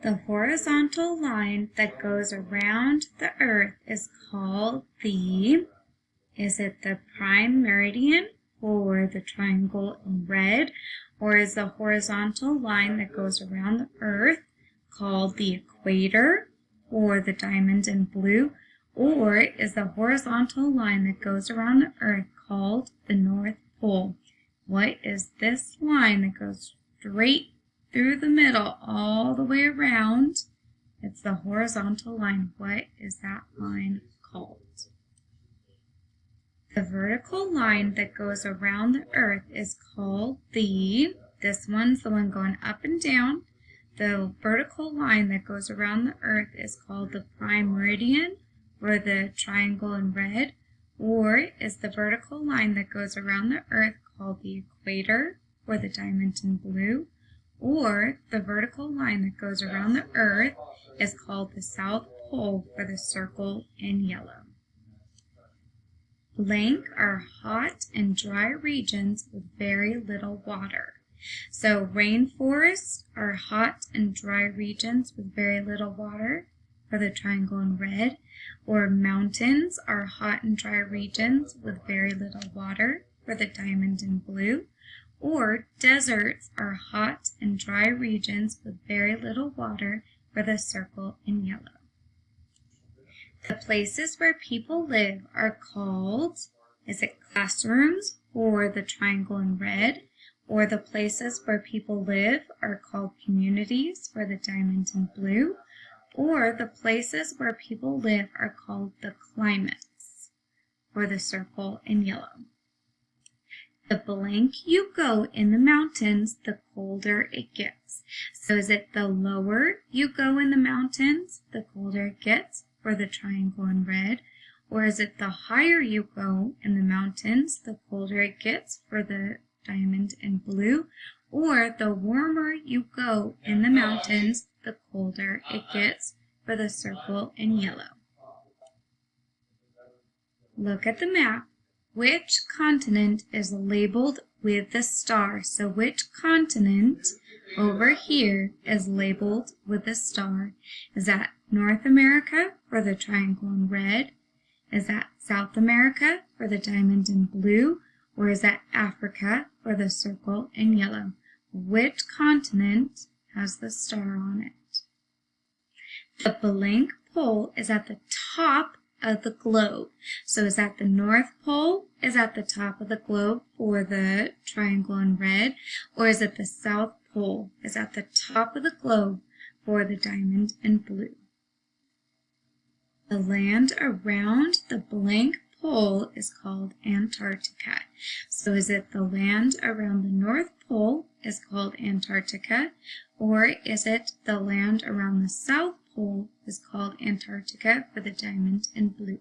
The horizontal line that goes around the Earth is called is it the prime meridian or the triangle in red? Or is the horizontal line that goes around the Earth called the equator or the diamond in blue? Or is the horizontal line that goes around the Earth called the North Pole? What is this line that goes straight through the middle all the way around? It's the horizontal line. What is that line called? The vertical line that goes around the Earth is called this one's the one going up and down. The vertical line that goes around the Earth is called the prime meridian or the triangle in red. Or is the vertical line that goes around the Earth called the equator or the diamond in blue? Or the vertical line that goes around the Earth is called the South Pole or the circle in yellow. Blank are hot and dry regions with very little water. So rainforests are hot and dry regions with very little water for the triangle in red, or mountains are hot and dry regions with very little water for the diamond in blue, or deserts are hot and dry regions with very little water for the circle in yellow. The places where people live are called, is it classrooms or the triangle in red? Or the places where people live are called communities for the diamond in blue? Or the places where people live are called the climates for the circle in yellow. The blank you go in the mountains, the colder it gets. So is it the lower you go in the mountains, the colder it gets for the triangle in red? Or is it the higher you go in the mountains, the colder it gets for the diamond in blue? Or the warmer you go in the mountains, the colder it gets for the circle in yellow. Look at the map. Which continent is labeled with the star? So which continent over here is labeled with a star? Is that North America for the triangle in red? Is that South America for the diamond in blue? Or is that Africa for the circle in yellow? Which continent has the star on it? The blank pole is at the top of the globe. So is that the North Pole is at the top of the globe for the triangle in red? Or is it the South Pole is at the top of the globe for the diamond in blue? The land around the blank pole is called Antarctica. So is it the land around the North Pole is called Antarctica? Or is it the land around the South Pole is called Antarctica for the diamond in blue?